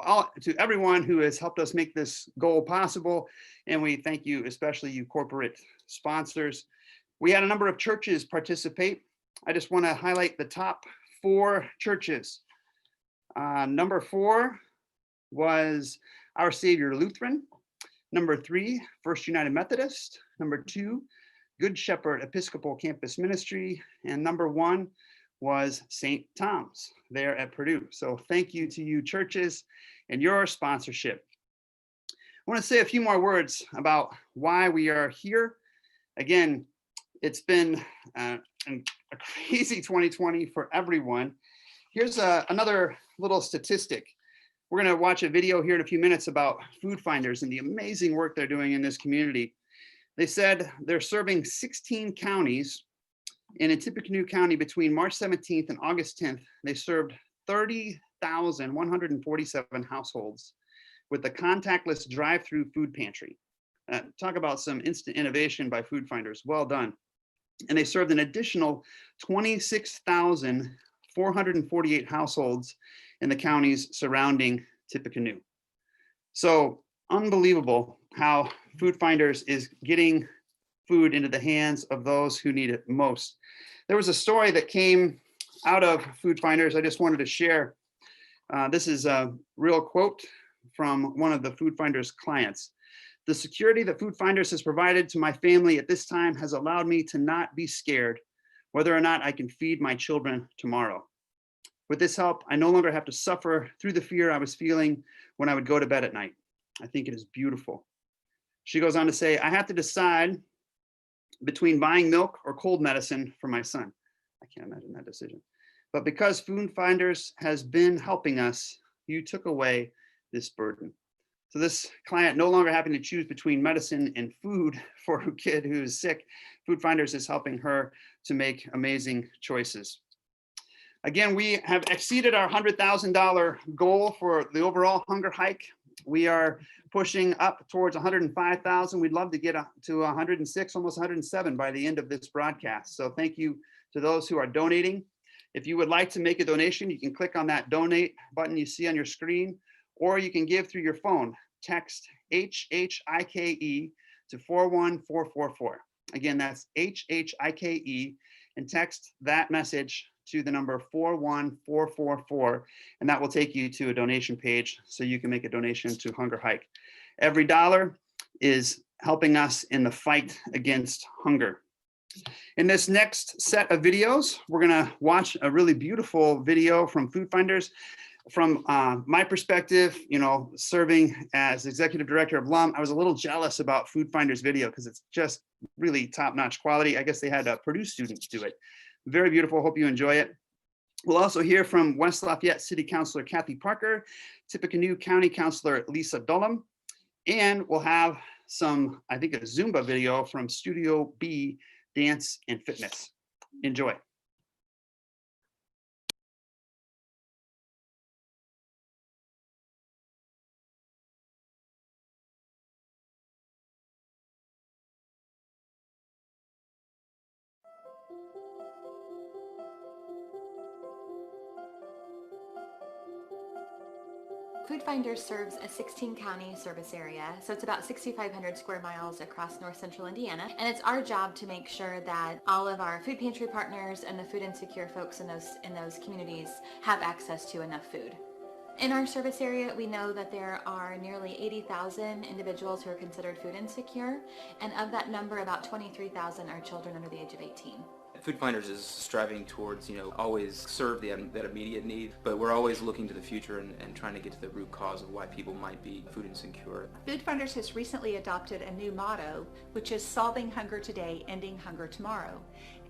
everyone who has helped us make this goal possible. And we thank you, especially you corporate sponsors. We had a number of churches participate. I just want to highlight the top 4 churches. Number 4 was Our Savior Lutheran. Number 3, First United Methodist. Number 2, Good Shepherd Episcopal Campus Ministry. And number 1 was St. Thomas there at Purdue. So thank you to you churches and your sponsorship. I want to say a few more words about why we are here. Again, it's been a crazy 2020 for everyone. Here's another little statistic. We're going to watch a video here in a few minutes about food finders and the amazing work they're doing in this community. They said they're serving 16 counties. And in Tippecanoe County, between March 17th and August 10th, they served 30,147 households with the contactless drive-through food pantry. Talk about some instant innovation by food finders. Well done. And they served an additional 26,448 households in the counties surrounding Tippecanoe. So unbelievable how food finders is getting food into the hands of those who need it most. There was a story that came out of food finders I just wanted to share. This is a real quote from one of the food finders clients. The security that food finders has provided to my family at this time has allowed me to not be scared whether or not I can feed my children tomorrow. With this help, I no longer have to suffer through the fear I was feeling when I would go to bed at night. I think it is beautiful. She goes on to say, I have to decide between buying milk or cold medicine for my son. I can't imagine that decision. But because food finders has been helping us, you took away this burden. So this client no longer having to choose between medicine and food for a kid who is sick, food finders is helping her to make amazing choices. Again, we have exceeded our $100,000 goal for the overall hunger hike. We are pushing up towards 105,000. We'd love to get to 106, almost 107 by the end of this broadcast. So thank you to those who are donating. If you would like to make a donation, you can click on that donate button you see on your screen, or you can give through your phone. Text HHIKE to 41444. Again, that's HHIKE, and text that message to the number 41444, and that will take you to a donation page so you can make a donation to Hunger Hike. Every dollar is helping us in the fight against hunger. In this next set of videos, we're going to watch a really beautiful video from Food Finders. From my perspective, you know, serving as executive director of LUM, I was a little jealous about Food Finders video because it's just really top-notch quality. I guess they had Purdue students do it. Very beautiful. Hope you enjoy it. We'll also hear from West Lafayette City Councilor Kathy Parker, Tippecanoe County Councilor Lisa Dullum, and we'll have some, I think, a Zumba video from Studio B Dance and Fitness. Enjoy. Food Finders serves a 16-county service area, so it's about 6,500 square miles across north central Indiana, and it's our job to make sure that all of our food pantry partners and the food insecure folks in those communities have access to enough food. In our service area, we know that there are nearly 80,000 individuals who are considered food insecure, and of that number, about 23,000 are children under the age of 18. Food Finders is striving towards, always serve that immediate need, but we're always looking to the future and trying to get to the root cause of why people might be food insecure. Food Finders has recently adopted a new motto, which is solving hunger today, ending hunger tomorrow.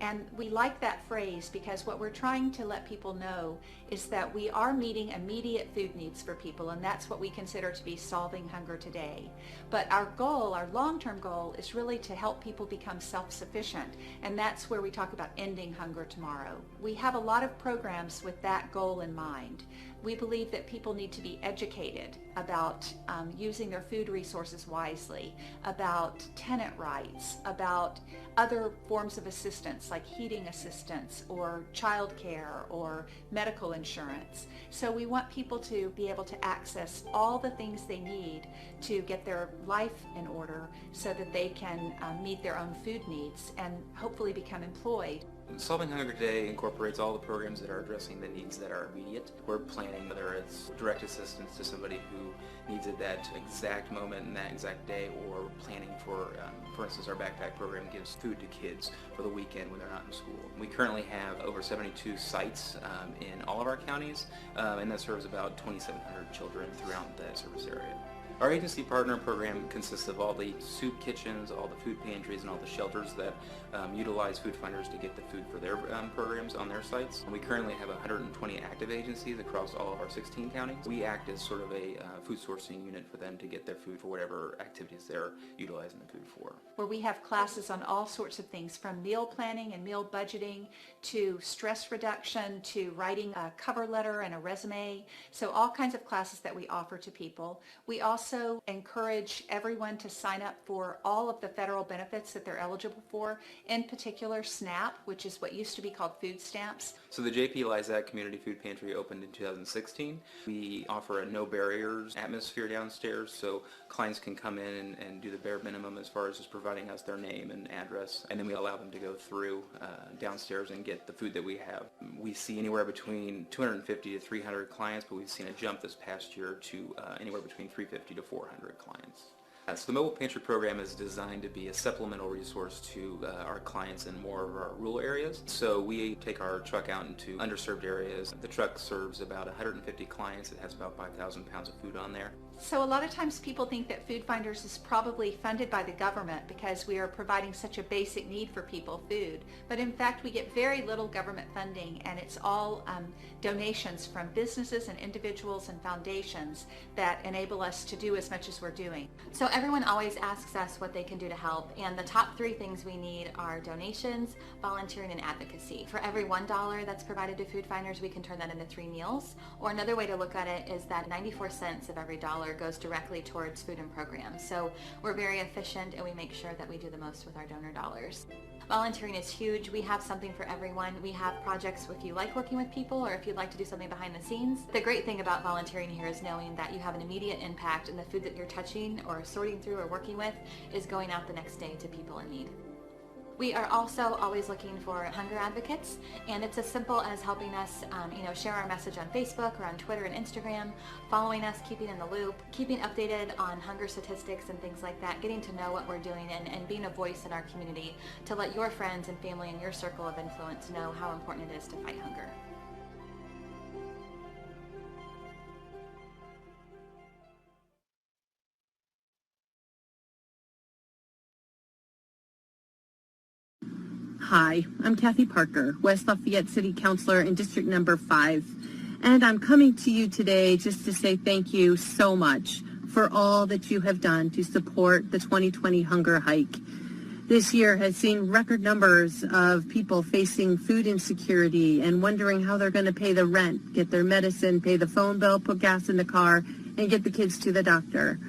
And we like that phrase because what we're trying to let people know is that we are meeting immediate food needs for people, and that's what we consider to be solving hunger today. But our goal, our long-term goal, is really to help people become self-sufficient, and that's where we talk about ending hunger tomorrow. We have a lot of programs with that goal in mind. We believe that people need to be educated about using their food resources wisely, about tenant rights, about other forms of assistance like heating assistance or childcare or medical insurance. So we want people to be able to access all the things they need to get their life in order so that they can meet their own food needs and hopefully become employed. Solving Hunger Today incorporates all the programs that are addressing the needs that are immediate. We're planning whether it's direct assistance to somebody who needs it that exact moment and that exact day, or planning for instance, our backpack program gives food to kids for the weekend when they're not in school. We currently have over 72 sites in all of our counties, and that serves about 2,700 children throughout the service area. Our agency partner program consists of all the soup kitchens, all the food pantries, and all the shelters that utilize food finders to get the food for their programs on their sites. We currently have 120 active agencies across all of our 16 counties. We act as sort of a food sourcing unit for them to get their food for whatever activities they're utilizing the food for. Where we have classes on all sorts of things, from meal planning and meal budgeting to stress reduction to writing a cover letter and a resume. So all kinds of classes that we offer to people. We also encourage everyone to sign up for all of the federal benefits that they're eligible for, in particular SNAP, which is what used to be called food stamps. So the J.P. Lysack Community Food Pantry opened in 2016. We offer a no barriers atmosphere downstairs, so clients can come in and do the bare minimum as far as just providing us their name and address, and then we allow them to go through downstairs and get the food that we have. We see anywhere between 250 to 300 clients, but we've seen a jump this past year to anywhere between 350 to 400 clients. So the Mobile Pantry program is designed to be a supplemental resource to our clients in more of our rural areas. So we take our truck out into underserved areas. The truck serves about 150 clients. It has about 5,000 pounds of food on there. So a lot of times people think that Food Finders is probably funded by the government because we are providing such a basic need for people, food. But in fact, we get very little government funding, and it's all donations from businesses and individuals and foundations that enable us to do as much as we're doing. So everyone always asks us what they can do to help, and the top three things we need are donations, volunteering, and advocacy. For every $1 that's provided to Food Finders, we can turn that into 3 meals. Or another way to look at it is that 94 cents of every dollar goes directly towards food and programs. So we're very efficient, and we make sure that we do the most with our donor dollars. Volunteering is huge. We have something for everyone. We have projects if you like working with people or if you'd like to do something behind the scenes. The great thing about volunteering here is knowing that you have an immediate impact, and the food that you're touching or sorting through or working with is going out the next day to people in need. We are also always looking for hunger advocates, and it's as simple as helping us share our message on Facebook or on Twitter and Instagram, following us, keeping in the loop, keeping updated on hunger statistics and things like that, getting to know what we're doing, and being a voice in our community to let your friends and family and your circle of influence know how important it is to fight hunger. Hi, I'm Kathy Parker, West Lafayette City Councilor in District Number 5, and I'm coming to you today just to say thank you so much for all that you have done to support the 2020 hunger hike. This year has seen record numbers of people facing food insecurity and wondering how they're going to pay the rent, get their medicine, pay the phone bill, put gas in the car, and get the kids to the doctor.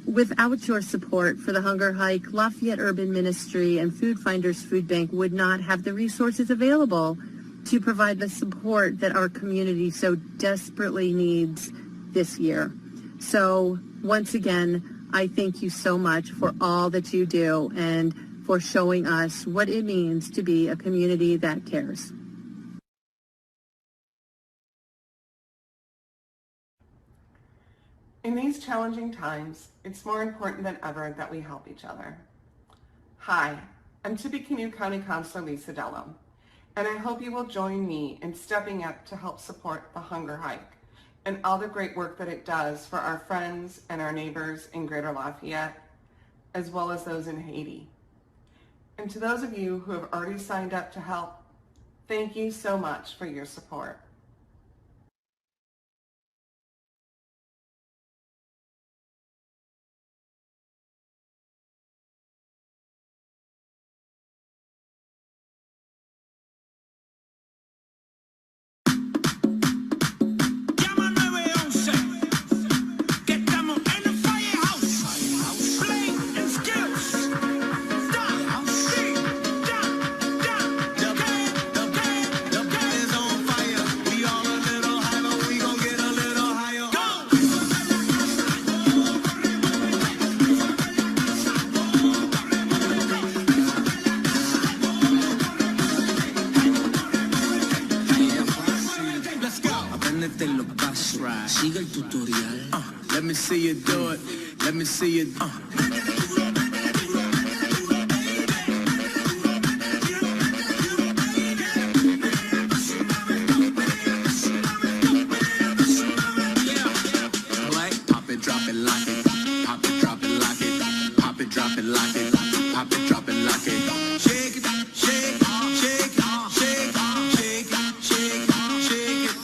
Without your support for the hunger hike, Lafayette Urban Ministry and Food Finders Food Bank would not have the resources available to provide the support that our community so desperately needs this year. So once again, I thank you so much for all that you do and for showing us what it means to be a community that cares. In these challenging times, it's more important than ever that we help each other. Hi, I'm Tippecanoe County Councilor Lisa Dello, and I hope you will join me in stepping up to help support the hunger hike and all the great work that it does for our friends and our neighbors in Greater Lafayette, as well as those in Haiti. And to those of you who have already signed up to help, thank you so much for your support. ponerte en los pasos. Sigue el tutorial. Let me see you do it. Let me see you. Pop it, drop it, lock it. Pop it, drop it, lock it. Pop it, drop it, lock it. Pop it, drop it, lock it. Shake it, shake, shake, shake, shake, shake, shake it.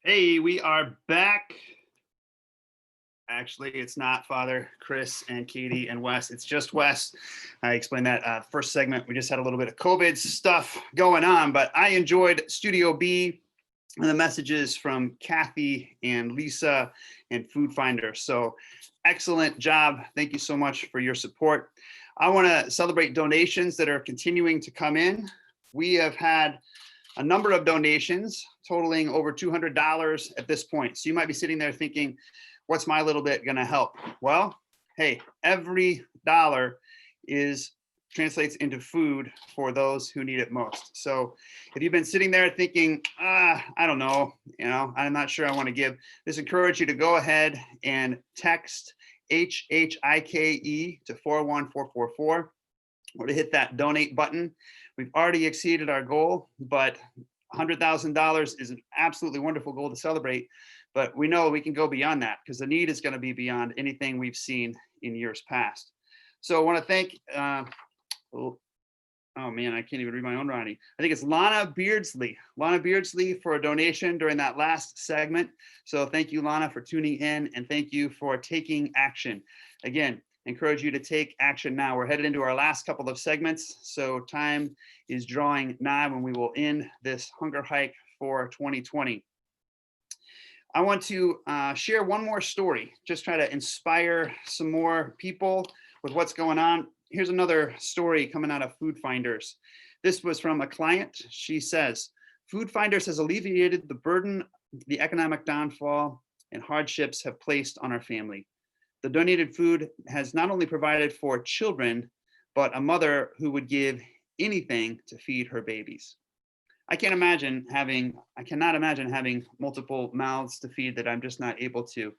Hey, we are back. Actually, it's not Father, Chris, and Katie, and Wes. It's just Wes. I explained that first segment. We just had a little bit of COVID stuff going on, but I enjoyed Studio B and the messages from Kathy and Lisa and Food Finder. So excellent job. Thank you so much for your support. I want to celebrate donations that are continuing to come in. We have had a number of donations totaling over $200 at this point. So you might be sitting there thinking, what's my little bit going to help? Well, hey, every dollar translates into food for those who need it most. So if you've been sitting there thinking, I don't know, I'm not sure I want to give, just encourage you to go ahead and text HHIKE to 41444 or to hit that donate button. We've already exceeded our goal, but $100,000 is an absolutely wonderful goal to celebrate. But we know we can go beyond that because the need is going to be beyond anything we've seen in years past. So I want to thank, oh man, I can't even read my own writing. I think it's Lana Beardsley for a donation during that last segment. So thank you, Lana, for tuning in, and thank you for taking action. Again, encourage you to take action now. We're headed into our last couple of segments, so time is drawing nigh when we will end this hunger hike for 2020. I want to share one more story, just try to inspire some more people with what's going on. Here's another story coming out of Food Finders. This was from a client. She says, Food Finders has alleviated the burden the economic downfall and hardships have placed on our family. The donated food has not only provided for children, but a mother who would give anything to feed her babies. I cannot imagine having multiple mouths to feed that I'm just not able to.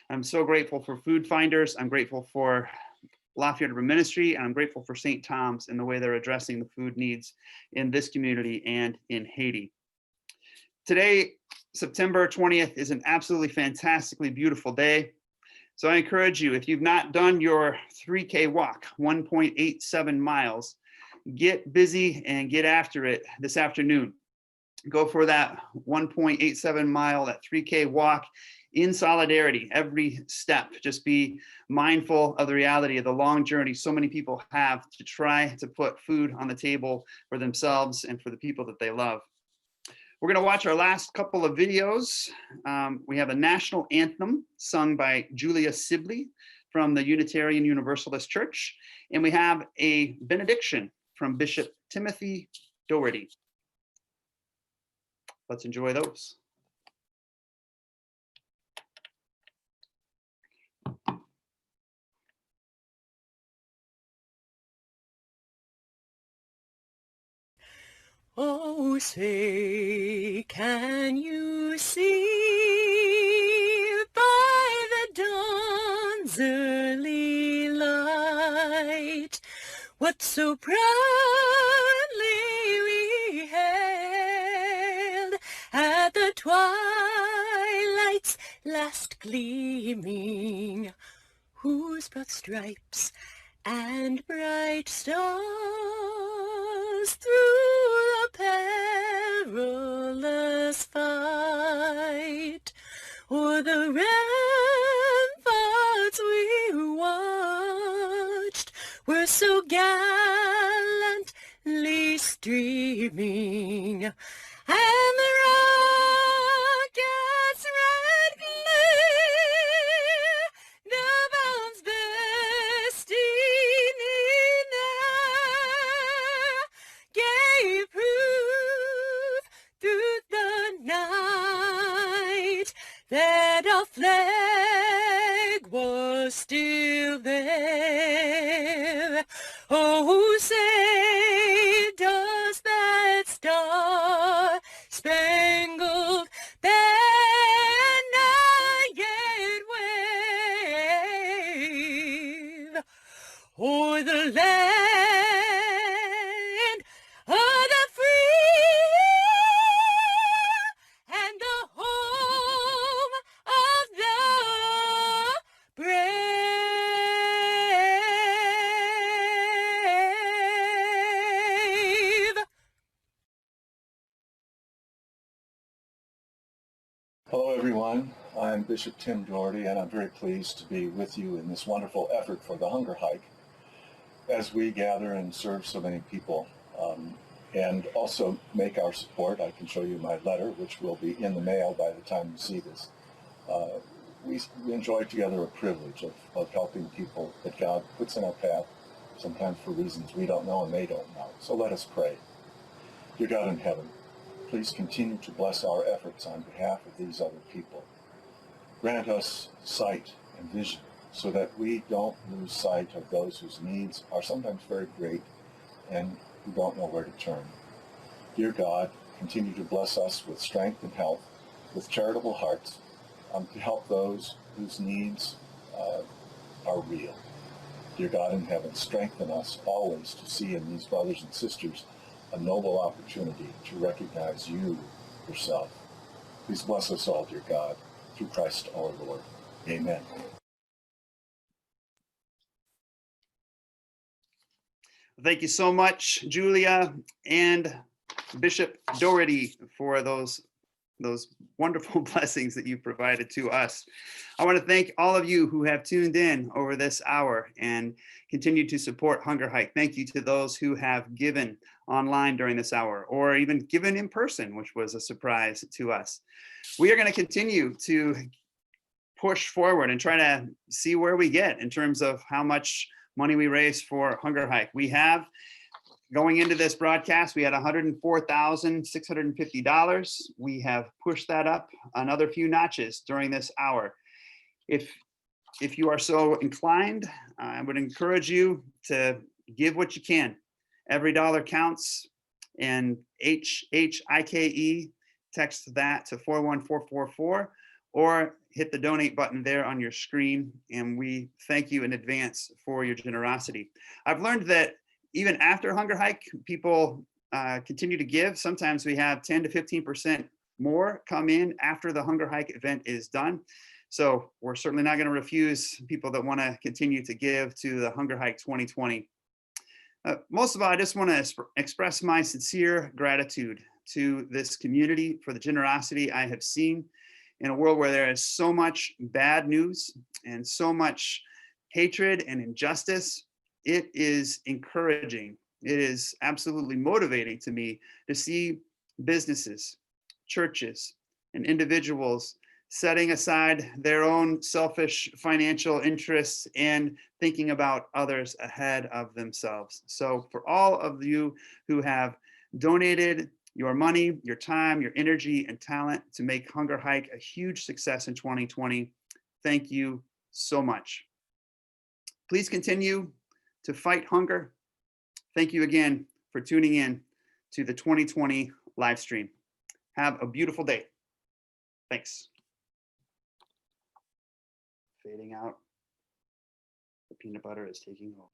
I'm so grateful for Food Finders. I'm grateful for Lafayette Urban Ministry, and I'm grateful for St. Thomas and the way they're addressing the food needs in this community and in Haiti. Today, September 20th, is an absolutely fantastically beautiful day. So I encourage you, if you've not done your 3K walk, 1.87 miles, get busy and get after it this afternoon. Go for that 1.87 mile, that 3K walk in solidarity, every step. Just be mindful of the reality of the long journey so many people have to try to put food on the table for themselves and for the people that they love. We're going to watch our last couple of videos. We have a national anthem sung by Julia Sibley from the Unitarian Universalist Church, and we have a benediction from Bishop Timothy Doherty. Let's enjoy those. Oh, say, can you see by the dawn's early light what so proudly we hailed at the twilight's last gleaming, whose broad stripes and bright stars through the perilous fight o'er the ramparts we watched were so gallantly streaming, and the rocket's red glare, the bombs bursting in air, gave proof through the night that our flag was still there. Oh, say, does that star-spangled banner yet wave o'er the land of the free and the home of the brave? Hello everyone, I'm Bishop Tim Doherty, and I'm very pleased to be with you in this wonderful effort for the Hunger Hike as we gather and serve so many people, and also make our support. I can show you my letter, which will be in the mail by the time you see this. We enjoy together a privilege of helping people that God puts in our path, sometimes for reasons we don't know and they don't know. So let us pray. Dear God in heaven, please continue to bless our efforts on behalf of these other people. Grant us sight and vision so that we don't lose sight of those whose needs are sometimes very great and who don't know where to turn. Dear God, continue to bless us with strength and health, with charitable hearts, to help those whose needs are real. Dear God in heaven, strengthen us always to see in these brothers and sisters a noble opportunity to recognize you yourself. Please bless us all, dear God, through Christ our Lord. Amen. Thank you so much, Julia and Bishop Doherty, for those wonderful blessings that you've provided to us. I want to thank all of you who have tuned in over this hour and continue to support Hunger Hike. Thank you to those who have given online during this hour, or even given in person, which was a surprise to us. We are going to continue to push forward and try to see where we get in terms of how much money we raise for Hunger Hike. We have, going into this broadcast, we had $104,650. We have pushed that up another few notches during this hour. If if you are so inclined, I would encourage you to give what you can. Every dollar counts, and HHIKE, text that to 41444 or hit the donate button there on your screen. And we thank you in advance for your generosity. I've learned that even after Hunger Hike, people continue to give. Sometimes we have 10 to 15% more come in after the Hunger Hike event is done. So we're certainly not going to refuse people that want to continue to give to the Hunger Hike 2020. Most of all, I just want to express my sincere gratitude to this community for the generosity I have seen in a world where there is so much bad news and so much hatred and injustice. It is encouraging. It is absolutely motivating to me to see businesses, churches, and individuals setting aside their own selfish financial interests and thinking about others ahead of themselves. So for all of you who have donated your money, your time, your energy, and talent to make Hunger Hike a huge success in 2020, thank you so much. Please continue to fight hunger. Thank you again for tuning in to the 2020 live stream. Have a beautiful day. Thanks. Fading out. The peanut butter is taking over.